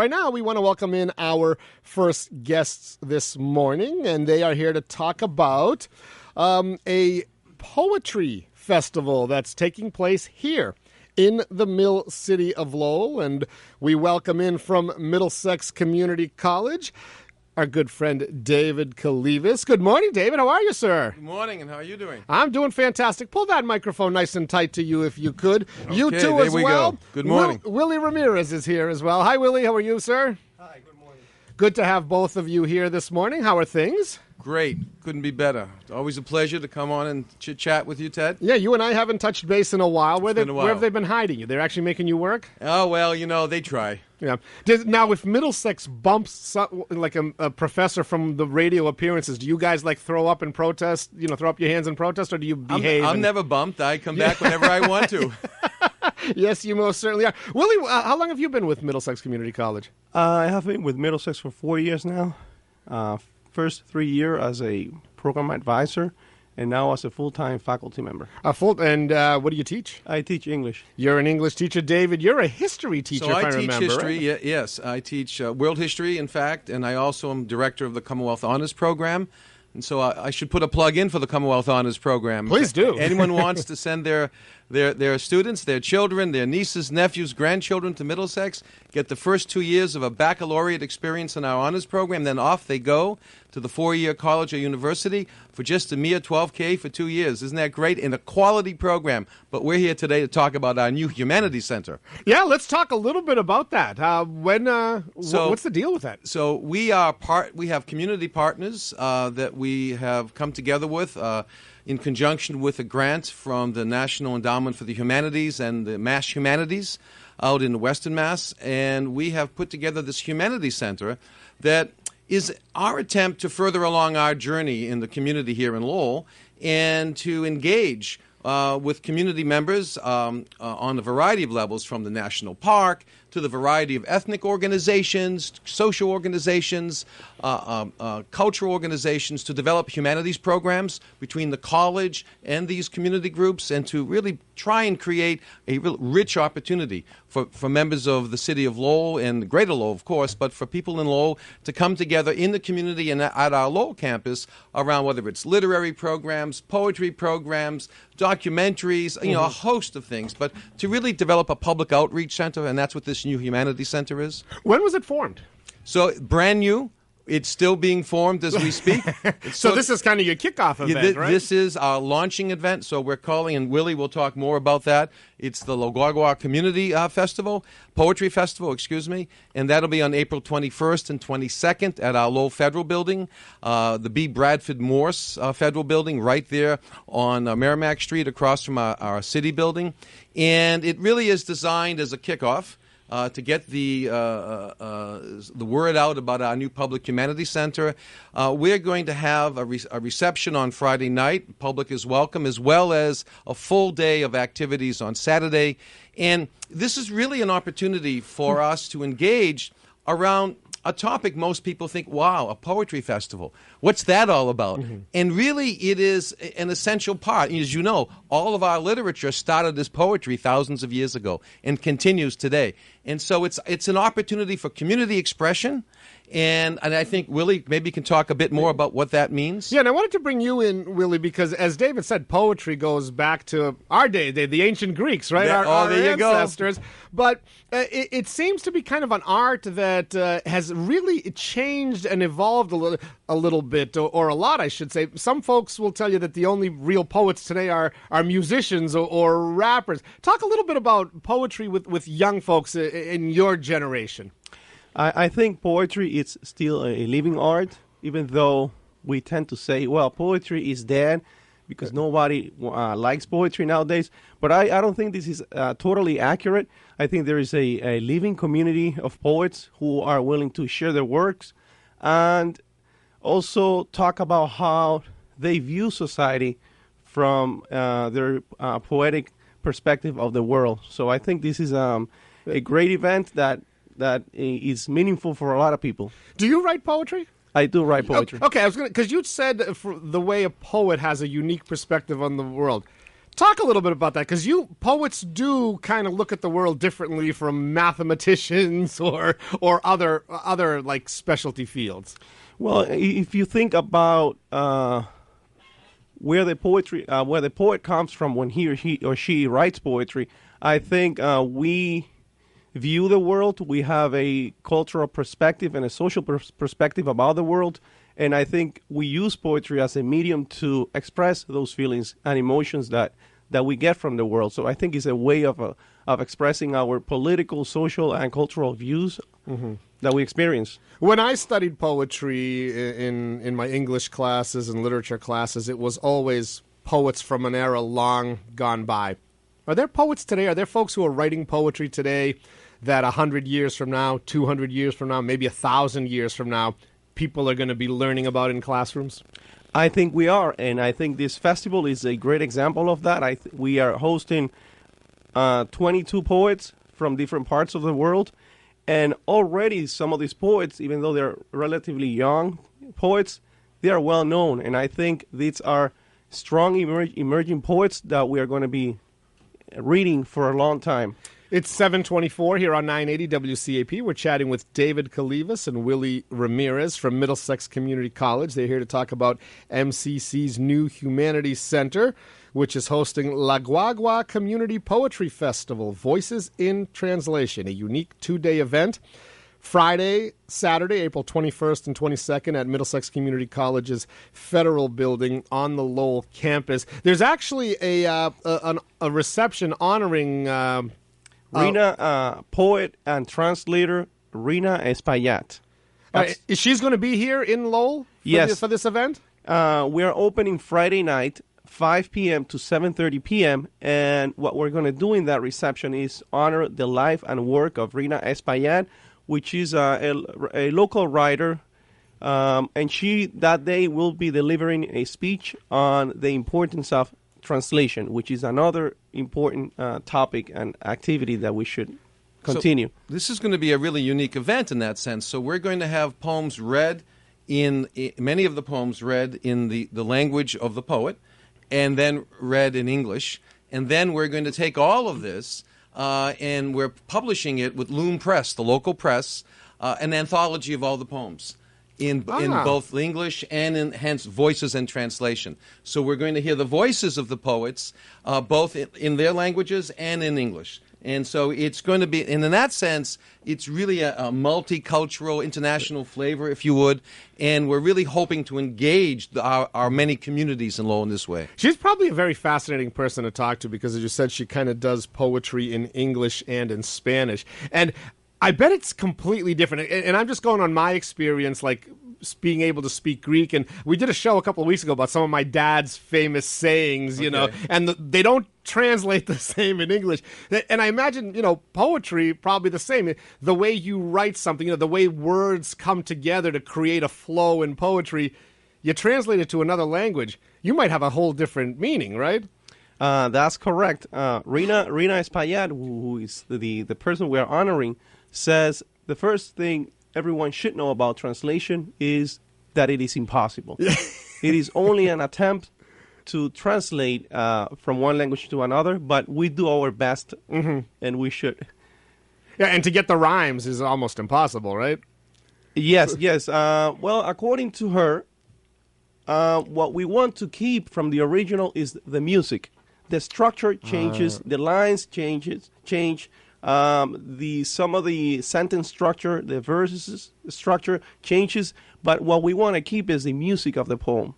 Right now, we want to welcome in our first guests this morning, and they are here to talk about a poetry festival that's taking place here in the Mill City of Lowell. And we welcome in from Middlesex Community College our good friend David Kalivas. Good morning, David. How are you, sir? Good morning, and how are you doing? I'm doing fantastic. Pull that microphone nice and tight to you if you could. Okay, you too there as we well. Go. Good morning. Willy Ramirez is here as well. Hi, Willy. How are you, sir? Hi, good morning. Good to have both of you here this morning. How are things? Great. Couldn't be better. It's always a pleasure to come on and chit-chat with you, Ted. Yeah, you and I haven't touched base in a while. Where been a while. have they been hiding you? They're actually making you work? Oh, well, you know, they try. Yeah. Now, if Middlesex bumps like a professor from the radio appearances, do you guys like throw up and protest, throw up your hands and protest, or do you behave? I'm never bumped. I come back whenever I want to. Yes, you most certainly are. Willy, how long have you been with Middlesex Community College? I have been with Middlesex for 4 years now. First 3 years as a program advisor, and now as a full-time faculty member. And what do you teach? I teach English. You're an English teacher. David, you're a history teacher, So if I I teach remember, history, right? yes. I teach world history, in fact, and I also am director of the Commonwealth Honors Program. And so I should put a plug in for the Commonwealth Honors Program. Please do. Anyone wants to send their students, their children, their nieces, nephews, grandchildren to Middlesex, get the first 2 years of a baccalaureate experience in our honors program, then off they go to the 4-year college or university for just a mere $12K for 2 years. Isn't that great? In a quality program. But we're here today to talk about our new Humanities Center. Yeah, let's talk a little bit about that. What's the deal with that? So we have community partners that we have come together with in conjunction with a grant from the National Endowment for the Humanities and the Mass Humanities out in Western Mass. And we have put together this Humanities Center that is our attempt to further along our journey in the community here in Lowell and to engage with community members on a variety of levels, from the National Park to the variety of ethnic organizations, social organizations, cultural organizations, to develop humanities programs between the college and these community groups, and to really try and create a real rich opportunity for members of the city of Lowell and the greater Lowell, of course, but for people in Lowell to come together in the community and at our Lowell campus around whether it's literary programs, poetry programs, documentaries, a host of things, but to really develop a public outreach center, and that's what this new Humanities Center is. When was it formed? So, brand new. It's still being formed as we speak. So this is kind of your kickoff event, right? This is our launching event, so we're calling, and Willy will talk more about that. It's the Guagua Community Poetry Festival, and that'll be on April 21st and 22nd at our Lowell Federal Building, the B. Bradford Morse Federal Building, right there on Merrimack Street across from our city building. And it really is designed as a kickoff to get the word out about our new Public Humanities Center. We're going to have a reception on Friday night. Public is welcome, as well as a full day of activities on Saturday. And this is really an opportunity for us to engage around a topic most people think, wow, a poetry festival. What's that all about? Mm-hmm. And really, it is an essential part. As you know, all of our literature started as poetry thousands of years ago and continues today. And so it's an opportunity for community expression. And I think Willy maybe can talk a bit more about what that means. Yeah, and I wanted to bring you in, Willy, because as David said, poetry goes back to our day, the ancient Greeks, right? Our there you ancestors. Go. But it seems to be kind of an art that has really changed and evolved a little bit, or a lot, I should say. Some folks will tell you that the only real poets today are musicians or rappers. Talk a little bit about poetry with young folks in your generation. I think poetry is still a living art, even though we tend to say, well, poetry is dead because nobody likes poetry nowadays. But I don't think this is totally accurate. I think there is a living community of poets who are willing to share their works and also talk about how they view society from their poetic perspective of the world. So I think this is a great event that is meaningful for a lot of people. Do you write poetry? I do write poetry. Okay, I was because you said the way a poet has a unique perspective on the world. Talk a little bit about that, because poets do kind of look at the world differently from mathematicians or other like specialty fields. Well, if you think about where the poet comes from when he or she writes poetry, I think we view the world. We have a cultural perspective and a social perspective about the world. And I think we use poetry as a medium to express those feelings and emotions that we get from the world. So I think it's a way of expressing our political, social, and cultural views that we experience. When I studied poetry in my English classes and literature classes, it was always poets from an era long gone by. Are there poets today? Are there folks who are writing poetry today that 100 years from now, 200 years from now, maybe 1,000 years from now, people are going to be learning about in classrooms? I think we are, and I think this festival is a great example of that. We are hosting 22 poets from different parts of the world, and already some of these poets, even though they're relatively young poets, they are well known, and I think these are strong emerging poets that we are going to be reading for a long time. It's 7:24 here on 980 WCAP. We're chatting with David Kalivas and Willy Ramirez from Middlesex Community College. They're here to talk about MCC's new Humanities Center, which is hosting La Guagua Community Poetry Festival, Voices in Translation, a unique two-day event. Friday, Saturday, April 21st and 22nd at Middlesex Community College's Federal Building on the Lowell campus. There's actually a reception honoring... poet and translator Rina Espaillat. She's going to be here in Lowell for this event? We are opening Friday night, 5 p.m. to 7:30 p.m., and what we're going to do in that reception is honor the life and work of Rina Espaillat, which is a local writer, and she that day will be delivering a speech on the importance of translation, which is another important topic and activity that we should continue. So this is going to be a really unique event in that sense. So we're going to have poems read many of the poems read in the language of the poet, and then read in English. And then we're going to take all of this and we're publishing it with Loom Press, the local press, an anthology of all the poems. In both English and hence voices and translation. So we're going to hear the voices of the poets, both in their languages and in English. And so it's going to be, and in that sense, it's really a multicultural, international flavor, if you would. And we're really hoping to engage our many communities in Lowell in this way. She's probably a very fascinating person to talk to because, as you said, she kind of does poetry in English and in Spanish. And I bet it's completely different. And I'm just going on my experience, like being able to speak Greek. And we did a show a couple of weeks ago about some of my dad's famous sayings, you know, and they don't translate the same in English. And I imagine, poetry probably the same. The way you write something, the way words come together to create a flow in poetry, you translate it to another language, you might have a whole different meaning, right? That's correct. Rina Espaillat, who is the person we are honoring, says the first thing everyone should know about translation is that it is impossible. It is only an attempt to translate from one language to another, but we do our best, and we should. Yeah, and to get the rhymes is almost impossible, right? Yes. Well, according to her, what we want to keep from the original is the music. The structure changes, the lines change. Some of the sentence structure, the verses structure changes, but what we want to keep is the music of the poem.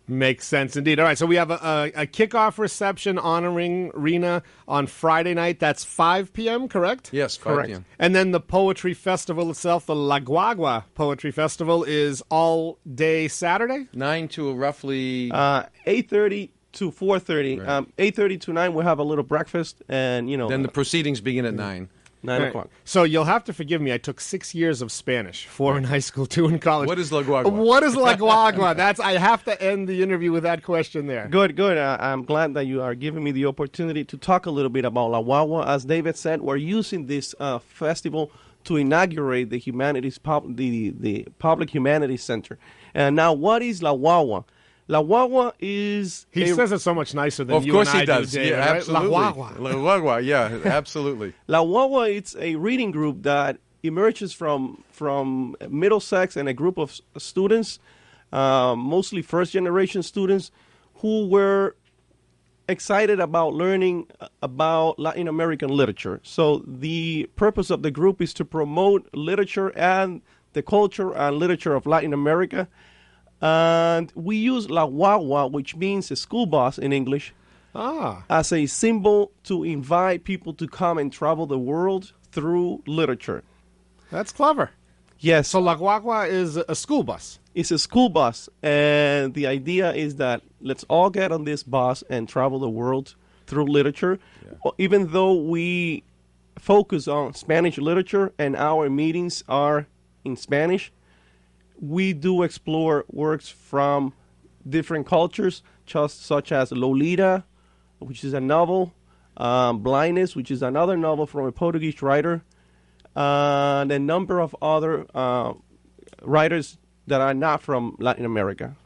Makes sense indeed. All right, so we have a kickoff reception honoring Rina on Friday night. That's 5 p.m., correct? Yes, 5 p.m. And then the poetry festival itself, the La Guagua Poetry Festival, is all day Saturday? 9 to roughly... 8:30 to 4:30. Right. 8:30 to 9, we'll have a little breakfast, and, Then the proceedings begin at 9. 9 o'clock. So you'll have to forgive me. I took 6 years of Spanish, 4 in high school, 2 in college. What is La Guagua? What is La Guagua? I have to end the interview with that question there. Good. I'm glad that you are giving me the opportunity to talk a little bit about La Guagua. As David said, we're using this festival to inaugurate the Humanities, the Public Humanities Center. And now, what is La Guagua? La Guagua is... He says it so much nicer than Of you course and I he does. do, David, Yeah, right? absolutely. La Guagua. La Guagua, yeah, absolutely. La Guagua, it's a reading group that emerges from Middlesex and a group of students, mostly first-generation students, who were excited about learning about Latin American literature. So the purpose of the group is to promote literature and the culture and literature of Latin America. And we use La Guagua, which means a school bus in English, as a symbol to invite people to come and travel the world through literature. That's clever. Yes. So La Guagua is a school bus. It's a school bus, and the idea is that let's all get on this bus and travel the world through literature. Yeah. Even though we focus on Spanish literature and our meetings are in Spanish, we do explore works from different cultures, just such as Lolita, which is a novel, Blindness, which is another novel from a Portuguese writer, and a number of other writers that are not from Latin America.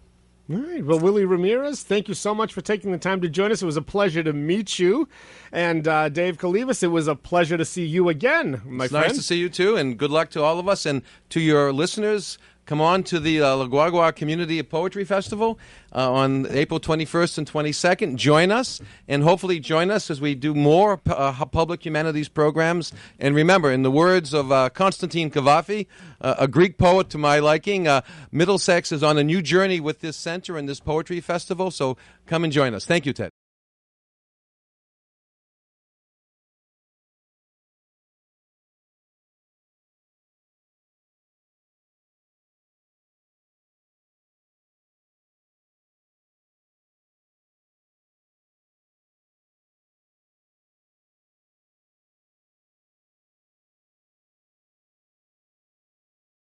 All right. Well, Willy Ramirez, thank you so much for taking the time to join us. It was a pleasure to meet you. And Dave Kalivas, it was a pleasure to see you again, my friend. Nice to see you, too, and good luck to all of us. And to your listeners, come on to the La Guagua Community Poetry Festival on April 21st and 22nd. Join us, and hopefully join us as we do more public humanities programs. And remember, in the words of Constantine Cavafy, a Greek poet to my liking, Middlesex is on a new journey with this center and this poetry festival, so come and join us. Thank you, Ted.